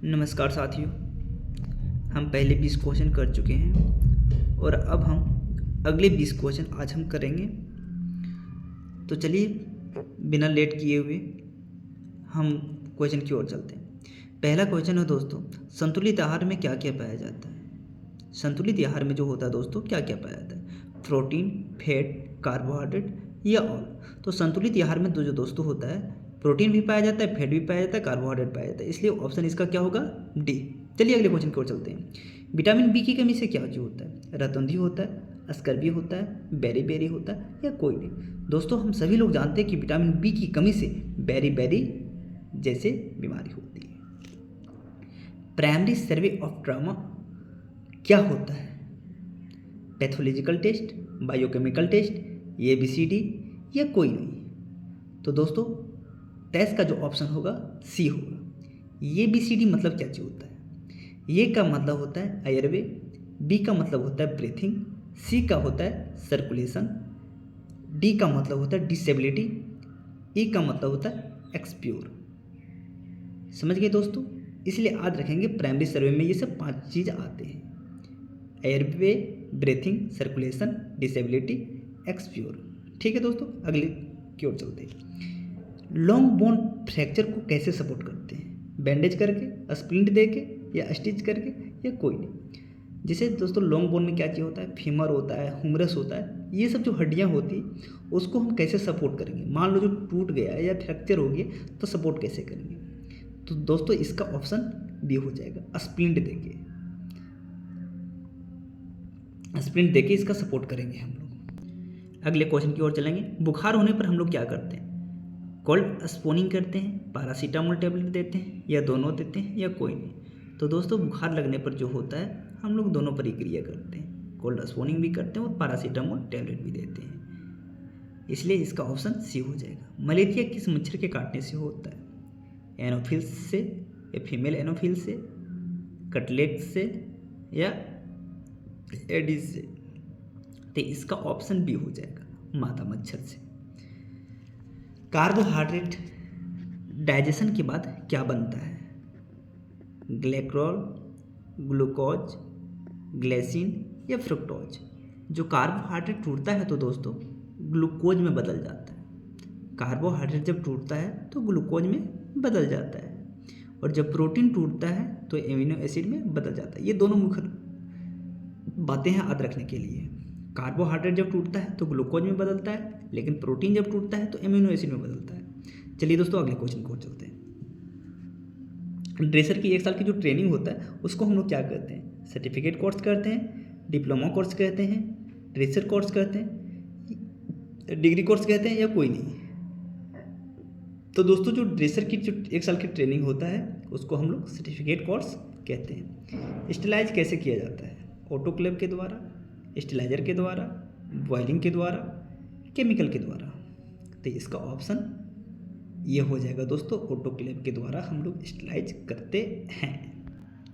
नमस्कार साथियों, हम पहले 20 क्वेश्चन कर चुके हैं और अब हम अगले 20 क्वेश्चन आज हम करेंगे। तो चलिए बिना लेट किए हुए हम क्वेश्चन की ओर चलते हैं। पहला क्वेश्चन है दोस्तों, संतुलित आहार में क्या क्या पाया जाता है। संतुलित आहार में जो होता है दोस्तों क्या क्या पाया जाता है, प्रोटीन, फैट, कार्बोहाइड्रेट या ऑल। तो संतुलित आहार में जो दोस्तों होता है, प्रोटीन भी पाया जाता है, फैट भी पाया जाता है, कार्बोहाइड्रेट पाया जाता है, इसलिए ऑप्शन इसका क्या होगा, डी। चलिए अगले क्वेश्चन की ओर चलते हैं। विटामिन बी की कमी से क्या जो होता है, रतौंधी होता है, अस्कर्बी होता है, बेरी होता है या कोई नहीं। दोस्तों हम सभी लोग जानते हैं कि विटामिन बी की कमी से बेरी जैसे बीमारी होती है। प्राइमरी सर्वे ऑफ ट्रॉमा क्या होता है, pathological test, biochemical test, ABCD या कोई नहीं। तो दोस्तों टेस्ट का जो ऑप्शन होगा सी होगा। ABCD मतलब क्या चीज़ होता है, ये का मतलब होता है एयरवे, बी का मतलब होता है ब्रीथिंग, सी का होता है सर्कुलेशन, डी का मतलब होता है डिसेबिलिटी, ई का मतलब होता है एक्सप्योर। समझ गए दोस्तों, इसलिए याद रखेंगे प्राइमरी सर्वे में ये सब 5 चीज़ आते हैं, एयरवे, ब्रीथिंग, सर्कुलेशन, डिसेबिलिटी, एक्सप्योर। ठीक है दोस्तों, अगले की ओर चलते हैं। लॉन्ग बोन फ्रैक्चर को कैसे सपोर्ट करते हैं, बैंडेज करके, स्प्लिंट देके या स्टिच करके या कोई नहीं। जैसे दोस्तों लॉन्ग बोन में क्या चीज़ होता है, फीमर होता है, हुमरस होता है, ये सब जो हड्डियाँ होती है उसको हम कैसे सपोर्ट करेंगे। मान लो जो टूट गया या फ्रैक्चर हो गया तो सपोर्ट कैसे करेंगे। तो दोस्तों इसका ऑप्शन बी हो जाएगा, स्प्लिंट देके। स्प्लिंट देके इसका सपोर्ट करेंगे हम लोग। अगले क्वेश्चन की ओर चलेंगे। बुखार होने पर हम लोग क्या करते हैं, कोल्ड स्पूनिंग करते हैं, पैरासीटामोल टेबलेट देते हैं या दोनों देते हैं या कोई नहीं। तो दोस्तों बुखार लगने पर जो होता है हम लोग दोनों पर ही क्रिया करते हैं, कोल्ड स्पूनिंग भी करते हैं और पैरासीटामोल टेबलेट भी देते हैं, इसलिए इसका ऑप्शन सी हो जाएगा। मलेरिया किस मच्छर के काटने से होता है, एनोफिल्स से या फीमेल एनोफिल्स से, कटलेट से या एडिस से। तो इसका ऑप्शन बी हो जाएगा, मादा मच्छर से। कार्बोहाइड्रेट डाइजेशन के बाद क्या बनता है, ग्लाइकोल, ग्लूकोज, ग्लाइसिन या फ्रुक्टोज। जो कार्बोहाइड्रेट टूटता है तो दोस्तों ग्लूकोज में बदल जाता है। कार्बोहाइड्रेट जब टूटता है तो ग्लूकोज में बदल जाता है, और जब प्रोटीन टूटता है तो एमिनो एसिड में बदल जाता है। ये दोनों मुख्य बातें हैं याद रखने के लिए। कार्बोहाइड्रेट जब टूटता है तो ग्लूकोज में बदलता है, लेकिन प्रोटीन जब टूटता है तो एमिनो एसिड में बदलता है। चलिए दोस्तों अगले क्वेश्चन को चलते हैं। ड्रेसर की 1 साल की जो ट्रेनिंग होता है उसको हम लोग क्या कहते हैं, सर्टिफिकेट कोर्स कहते हैं, डिप्लोमा कोर्स कहते हैं, ड्रेसर कोर्स कहते हैं, डिग्री कोर्स कहते हैं या कोई नहीं। तो दोस्तों जो ड्रेसर की जो 1 साल की ट्रेनिंग होता है उसको हम लोग सर्टिफिकेट कोर्स कहते हैं। स्टेलाइज कैसे किया जाता है, ऑटोक्लेव के द्वारा, स्टेलाइजर के द्वारा, बॉइलिंग के द्वारा, केमिकल के द्वारा। तो इसका ऑप्शन ये हो जाएगा दोस्तों, ऑटोक्लेव के द्वारा हम लोग स्टेलाइज करते हैं।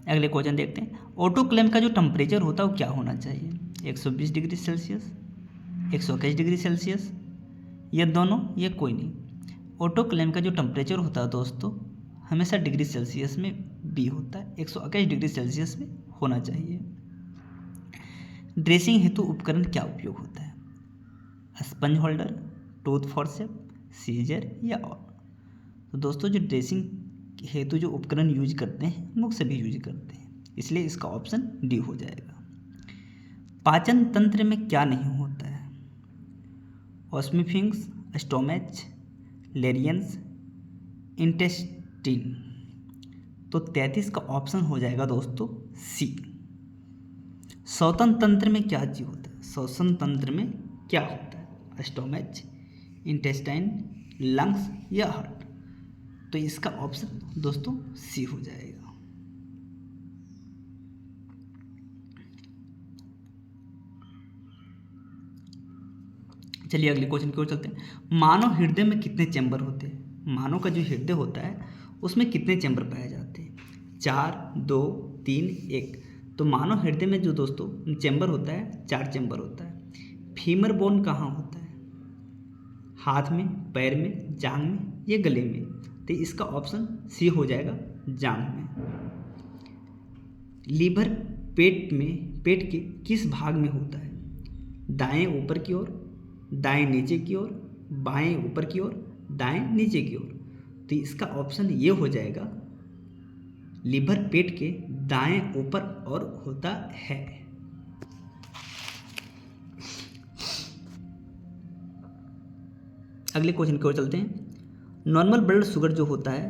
अगले क्वेश्चन देखते हैं। ऑटोक्लेव का जो टेम्परेचर होता है वो क्या होना चाहिए, 120 डिग्री सेल्सियस, 121 डिग्री सेल्सियस या दोनों या कोई नहीं। ऑटोक्लेव का जो टेम्परेचर होता है दोस्तों हमेशा डिग्री सेल्सियस में बी होता है, 121 डिग्री सेल्सियस में होना चाहिए। ड्रेसिंग हेतु उपकरण क्या उपयोग होता है, sponge holder, tooth forcep, scissor या और। तो दोस्तों जो ड्रेसिंग हेतु जो उपकरण यूज करते हैं हम लोग सभी यूज करते हैं, इसलिए इसका ऑप्शन डी हो जाएगा। पाचन तंत्र में क्या नहीं होता है, ऑस्मिफिंक्स, स्टोमच, लेरियंस, इंटेस्टिन। तो 33 का ऑप्शन हो जाएगा दोस्तों सी। श्वसन तंत्र में क्या चीज होता है, श्वसन तंत्र में क्या होता है, स्टोमच, इंटेस्टाइन, लंग्स या हार्ट। तो इसका ऑप्शन दोस्तों सी हो जाएगा। चलिए अगले क्वेश्चन की ओर चलते हैं। मानव हृदय में कितने चैम्बर होते हैं, मानव का जो हृदय होता है उसमें कितने चैम्बर पाए जाते हैं, 4, 2, 3, 1। तो मानव हृदय में जो दोस्तों चैम्बर होता है 4 चैम्बर होता है। फीमर बोन कहाँ होता है, हाथ में, पैर में, जांघ में या गले में। तो इसका ऑप्शन सी हो जाएगा, जांघ में। लीवर पेट के किस भाग में होता है? दाएं ऊपर की ओर, दाएं नीचे की ओर, बाएं ऊपर की ओर, दाएं नीचे की ओर। तो इसका ऑप्शन ये हो जाएगा, लीवर पेट के दाएं ऊपर और होता है। अगले क्वेश्चन की ओर चलते हैं। नॉर्मल ब्लड शुगर जो होता है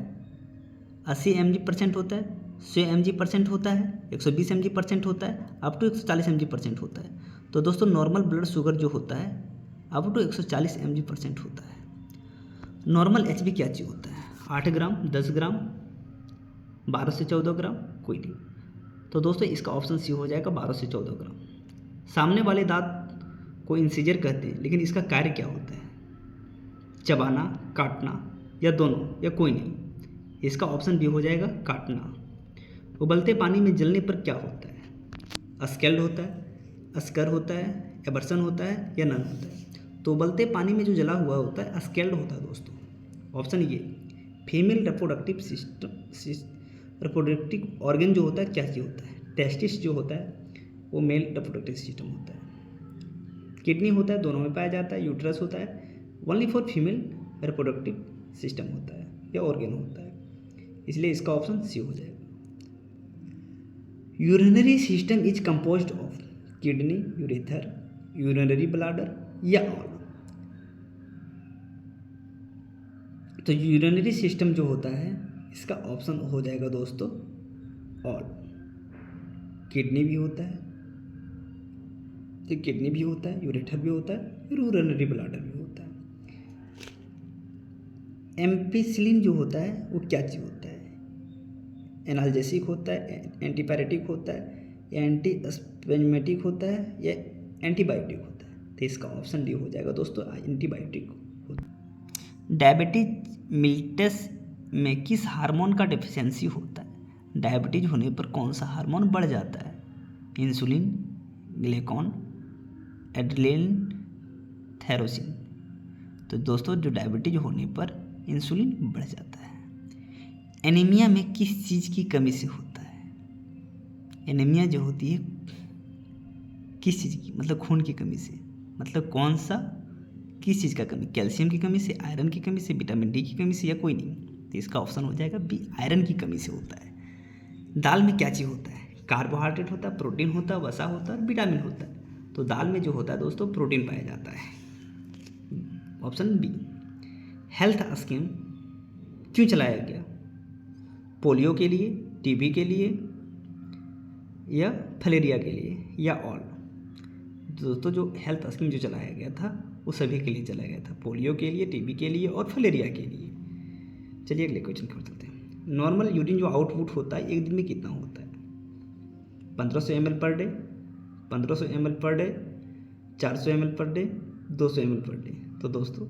80 mg% होता है, 100 mg% होता है, 120 mg% होता है, अप टू 140 mg% होता है। तो दोस्तों नॉर्मल ब्लड शुगर जो होता है अप टू 140 mg% होता है। नॉर्मल एचबी क्या चीज़ होता है? 8 ग्राम, 10 ग्राम, 12 से 14 ग्राम, कोई नहीं। तो दोस्तों इसका ऑप्शन सी हो जाएगा 12 से 14 ग्राम। सामने वाले दांत को इंसिजर कहते हैं, लेकिन इसका कार्य क्या होता है? चबाना, काटना या दोनों या कोई नहीं। इसका ऑप्शन बी हो जाएगा काटना। उबलते पानी में जलने पर क्या होता है? अस्केल्ड होता है, अस्कर होता है, एबर्सन होता है या नन होता है? तो उबलते पानी में जो जला हुआ होता है अस्केल्ड होता है दोस्तों। ऑप्शन ये। फीमेल रिप्रोडक्टिव ऑर्गन जो होता है क्या चीज़ होता है? टेस्टिस जो होता है वो मेल रिप्रोडक्टिव सिस्टम होता है। किडनी होता है, दोनों में पाया जाता है। यूट्रस होता है, only for female reproductive system होता है या ऑर्गन होता है, इसलिए इसका ऑप्शन सी हो जाएगा। Urinary system is composed of kidney, ureter, urinary bladder या ऑल। तो यूरिनरी सिस्टम जो होता है इसका ऑप्शन हो जाएगा दोस्तों ऑल। किडनी भी होता है, तो किडनी भी होता है, यूरेथर भी होता है, यूरिनरी ब्लैडर भी होता है। एम्पिसिलिन जो होता है वो क्या चीज़ होता है? एनाल्जेसिक होता है, एंटीपायरेटिक होता है, एंटी स्पेजमेटिक होता है या एंटीबायोटिक होता है? तो इसका ऑप्शन डी हो जाएगा दोस्तों एंटीबायोटिक होता है। डायबिटीज मिल्टस में किस हार्मोन का डिफिशियंसी होता है? डायबिटीज होने पर कौन सा हार्मोन बढ़ जाता है? Insulin, glucagon, adrenaline, thyroxine. तो दोस्तों जो डायबिटीज होने पर इंसुलिन बढ़ जाता है। एनीमिया में किस चीज़ की कमी से होता है? एनीमिया जो होती है किस चीज़ की, मतलब खून की कमी से, मतलब कौन सा, किस चीज़ का कमी? कैल्शियम की कमी से, आयरन की कमी से, विटामिन डी की कमी से या कोई नहीं? तो इसका ऑप्शन हो जाएगा बी, आयरन की कमी से होता है। दाल में क्या चीज़ होता है? कार्बोहाइड्रेट होता है, प्रोटीन होता है, वसा होता है और विटामिन होता है। तो दाल में जो होता है दोस्तों प्रोटीन पाया जाता है। Option B. हेल्थ स्कीम क्यों चलाया गया? पोलियो के लिए, टीबी के लिए या फलेरिया के लिए या ऑल? दोस्तों जो हेल्थ स्कीम जो चलाया गया था वो सभी के लिए चलाया गया था, पोलियो के लिए, टीबी के लिए और फलेरिया के लिए। चलिए अगले क्वेश्चन को चलते हैं। नॉर्मल यूरिन जो आउटपुट होता है एक दिन में कितना होता है? 1500 ml per day, 1500 ml per day, 400 ml per day, 200 ml per day. तो दोस्तों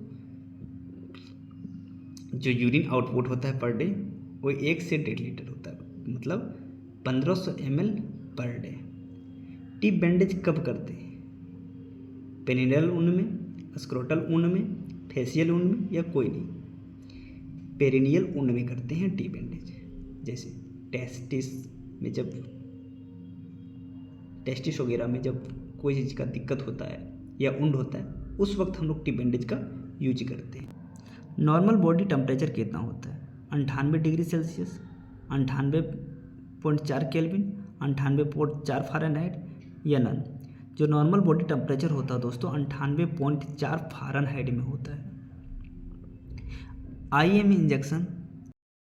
जो यूरिन आउटपुट होता है पर डे वो 1 से 1.5 लीटर होता है, मतलब 1500 ml per day. Tip bandage कब करते हैं? पेनिनल ऊन में, स्क्रोटल ऊन में, फेशियल ऊन में या कोई नहीं? पेरिनियल ऊन में करते हैं टी बैंडेज। जैसे टेस्टिस वगैरह में जब कोई चीज़ का दिक्कत होता है या ऊंड होता है उस वक्त हम लोग टी बैंडेज का यूज करते हैं। नॉर्मल बॉडी टेम्परेचर कितना होता है? 98 डिग्री सेल्सियस, 98.4 केल्विन, 98.4 फ़ारेनहाइट या नन? जो नॉर्मल बॉडी टेम्परेचर होता है दोस्तों 98.4 फ़ारेनहाइट में होता है। IM injection